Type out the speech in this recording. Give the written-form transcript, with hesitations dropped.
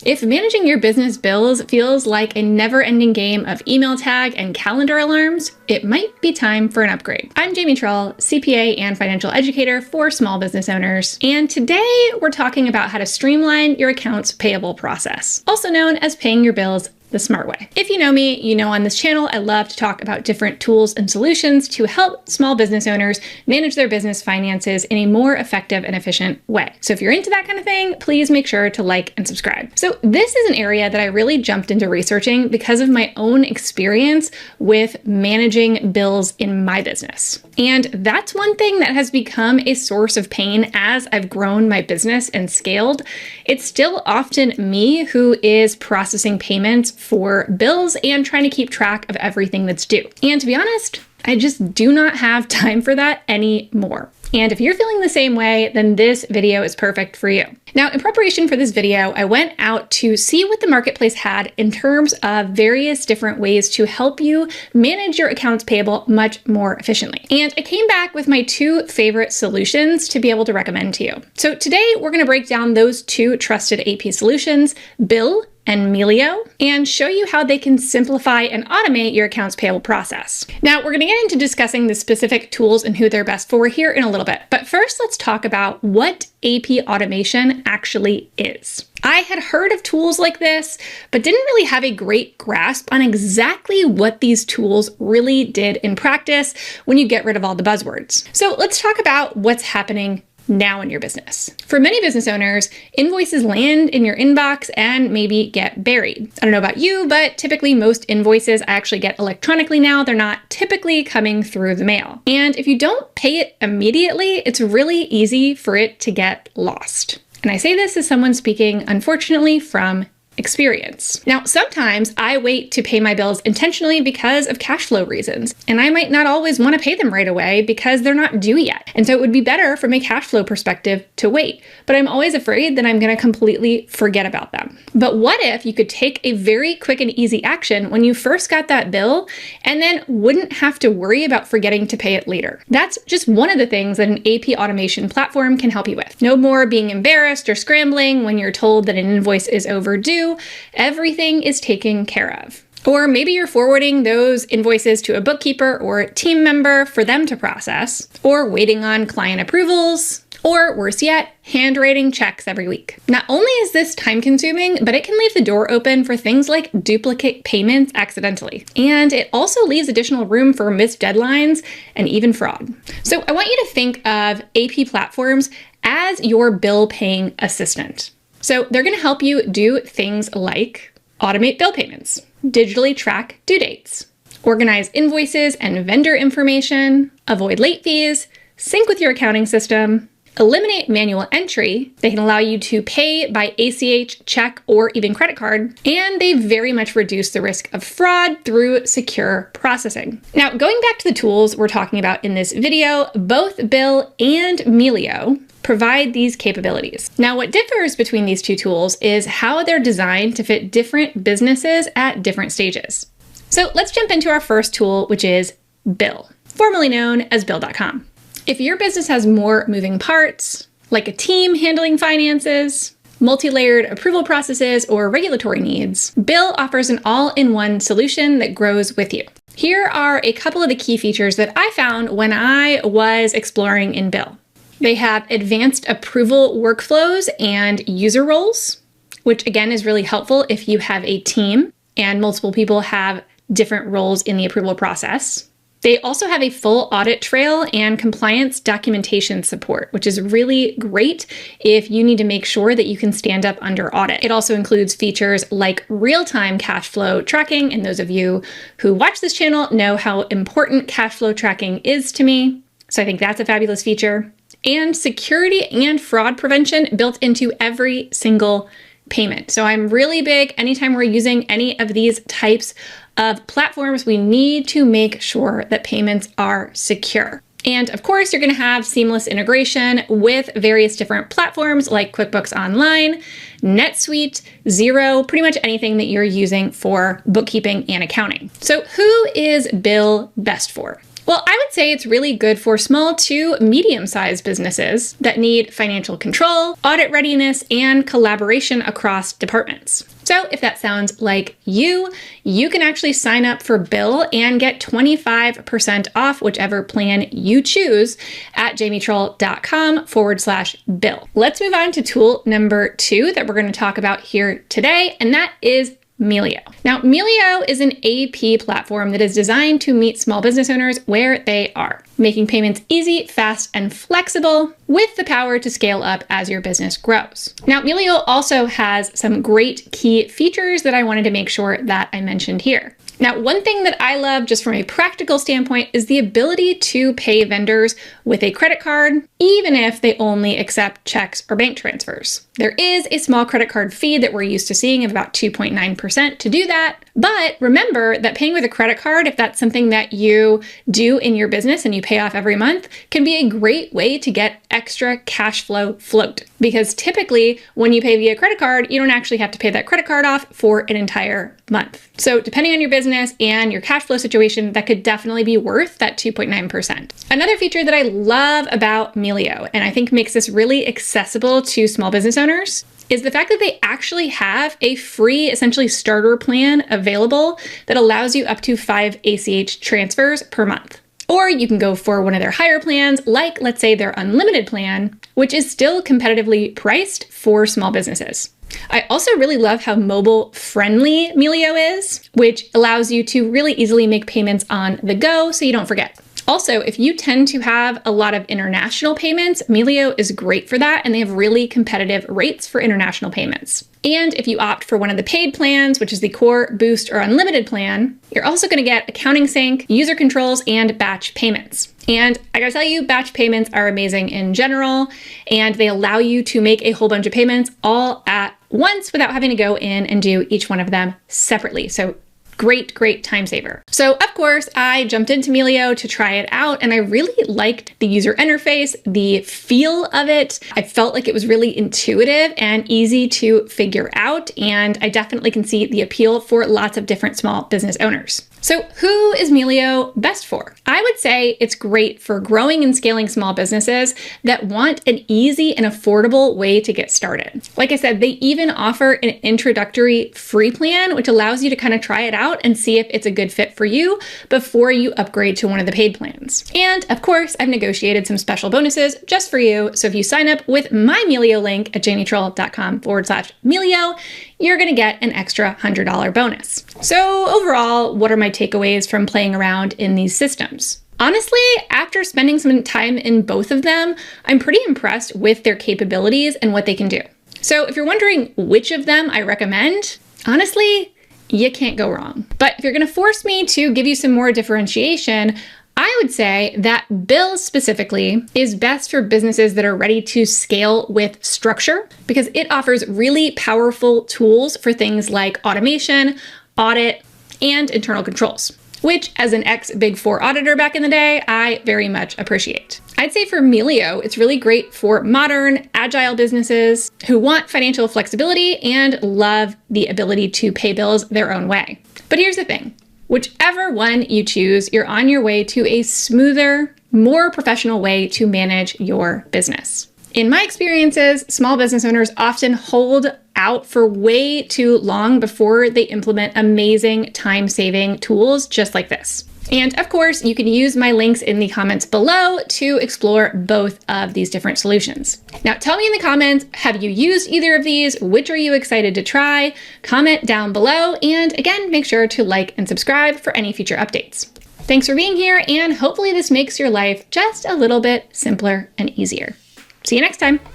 If managing your business bills feels like a never-ending game of email tag and calendar alarms, it might be time for an upgrade. I'm Jamie Trull, CPA and financial educator for small business owners, and today we're talking about how to streamline your accounts payable process, also known as paying your bills the smart way. If you know me, you know on this channel I love to talk about different tools and solutions to help small business owners manage their business finances in a more effective and efficient way. So if you're into that kind of thing, please make sure to like and subscribe. So this is an area that I really jumped into researching because of my own experience with managing bills in my business. And that's one thing that has become a source of pain as I've grown my business and scaled. It's still often me who is processing payments for bills and trying to keep track of everything that's due. And to be honest, I just do not have time for that anymore. And if you're feeling the same way, then this video is perfect for you. Now, in preparation for this video, I went out to see what the marketplace had in terms of various different ways to help you manage your accounts payable much more efficiently. And I came back with my two favorite solutions to be able to recommend to you. So today we're going to break down those two trusted AP solutions, Bill and Melio, and show you how they can simplify and automate your accounts payable process. Now, we're going to get into discussing the specific tools and who they're best for here in a little bit. But first, let's talk about what AP automation actually is. I had heard of tools like this, but didn't really have a great grasp on exactly what these tools really did in practice when you get rid of all the buzzwords. So let's talk about what's happening now in your business. For many business owners, invoices land in your inbox and maybe get buried. I don't know about you, but typically most invoices I actually get electronically now. They're not typically coming through the mail. And if you don't pay it immediately, it's really easy for it to get lost. And I say this as someone speaking, unfortunately, from experience. Now, sometimes I wait to pay my bills intentionally because of cash flow reasons, and I might not always want to pay them right away because they're not due yet. And so it would be better from a cash flow perspective to wait, but I'm always afraid that I'm going to completely forget about them. But what if you could take a very quick and easy action when you first got that bill and then wouldn't have to worry about forgetting to pay it later? That's just one of the things that an AP automation platform can help you with. No more being embarrassed or scrambling when you're told that an invoice is overdue. Everything is taken care of. Or maybe you're forwarding those invoices to a bookkeeper or team member for them to process, or waiting on client approvals, or worse yet, handwriting checks every week. Not only is this time consuming, but it can leave the door open for things like duplicate payments accidentally. And it also leaves additional room for missed deadlines and even fraud. So I want you to think of AP platforms as your bill paying assistant. So they're going to help you do things like automate bill payments, digitally track due dates, organize invoices and vendor information, avoid late fees, sync with your accounting system, eliminate manual entry. They can allow you to pay by ACH, check, or even credit card, and they very much reduce the risk of fraud through secure processing. Now, going back to the tools we're talking about in this video, both Bill and Melio provide these capabilities. Now, what differs between these two tools is how they're designed to fit different businesses at different stages. So let's jump into our first tool, which is Bill, formerly known as Bill.com. If your business has more moving parts, like a team handling finances, multi-layered approval processes, or regulatory needs, Bill offers an all-in-one solution that grows with you. Here are a couple of the key features that I found when I was exploring in Bill. They have advanced approval workflows and user roles, which again is really helpful if you have a team and multiple people have different roles in the approval process. They also have a full audit trail and compliance documentation support, which is really great if you need to make sure that you can stand up under audit. It also includes features like real-time cash flow tracking, and those of you who watch this channel know how important cash flow tracking is to me. So I think that's a fabulous feature. And security and fraud prevention built into every single payment. So I'm really big, anytime we're using any of these types of platforms, we need to make sure that payments are secure. And of course, you're going to have seamless integration with various different platforms like QuickBooks Online, NetSuite, Xero, pretty much anything that you're using for bookkeeping and accounting. So who is Bill best for? Well, I would say it's really good for small to medium-sized businesses that need financial control, audit readiness, and collaboration across departments. So if that sounds like you can actually sign up for Bill and get 25% off whichever plan you choose at jamietrull.com/Bill. Let's move on to tool number 2 that we're going to talk about here today, and that is Melio. Now, Melio is an AP platform that is designed to meet small business owners where they are, making payments easy, fast, and flexible with the power to scale up as your business grows. Now, Melio also has some great key features that I wanted to make sure that I mentioned here. Now, one thing that I love just from a practical standpoint is the ability to pay vendors with a credit card, even if they only accept checks or bank transfers. There is a small credit card fee that we're used to seeing of about 2.9% to do that. But remember that paying with a credit card, if that's something that you do in your business and you pay off every month, can be a great way to get extra cash flow float. Because typically when you pay via credit card, you don't actually have to pay that credit card off for an entire month. So depending on your business and your cash flow situation, that could definitely be worth that 2.9%. Another feature that I love about Melio, and I think makes this really accessible to small business owners, is the fact that they actually have a free, essentially starter plan available that allows you up to 5 ACH transfers per month. Or you can go for one of their higher plans, like let's say their unlimited plan, which is still competitively priced for small businesses. I also really love how mobile friendly Melio is, which allows you to really easily make payments on the go so you don't forget. Also, if you tend to have a lot of international payments, Melio is great for that, and they have really competitive rates for international payments. And if you opt for one of the paid plans, which is the Core, Boost, or Unlimited plan, you're also going to get accounting sync, user controls, and batch payments. And I gotta tell you, batch payments are amazing in general, and they allow you to make a whole bunch of payments all at once without having to go in and do each one of them separately. So great time saver. So of course, I jumped into Melio to try it out, and I really liked the user interface, the feel of it. I felt like it was really intuitive and easy to figure out, and I definitely can see the appeal for lots of different small business owners. So who is Melio best for? I would say it's great for growing and scaling small businesses that want an easy and affordable way to get started. Like I said, they even offer an introductory free plan, which allows you to kind of try it out and see if it's a good fit for you before you upgrade to one of the paid plans. And of course, I've negotiated some special bonuses just for you. So if you sign up with my Melio link at jamietrull.com/Melio, you're going to get an extra $100 bonus. So overall, what are my takeaways from playing around in these systems? Honestly, after spending some time in both of them, I'm pretty impressed with their capabilities and what they can do. So if you're wondering which of them I recommend, honestly, you can't go wrong. But if you're going to force me to give you some more differentiation, I would say that Bill specifically is best for businesses that are ready to scale with structure, because it offers really powerful tools for things like automation, audit, and internal controls, which as an ex-Big Four auditor back in the day, I very much appreciate. I'd say for Melio, it's really great for modern, agile businesses who want financial flexibility and love the ability to pay bills their own way. But here's the thing. Whichever one you choose, you're on your way to a smoother, more professional way to manage your business. In my experiences, small business owners often hold out for way too long before they implement amazing time-saving tools just like this. And of course, you can use my links in the comments below to explore both of these different solutions. Now, tell me in the comments, have you used either of these? Which are you excited to try? Comment down below. And again, make sure to like and subscribe for any future updates. Thanks for being here, and hopefully this makes your life just a little bit simpler and easier. See you next time.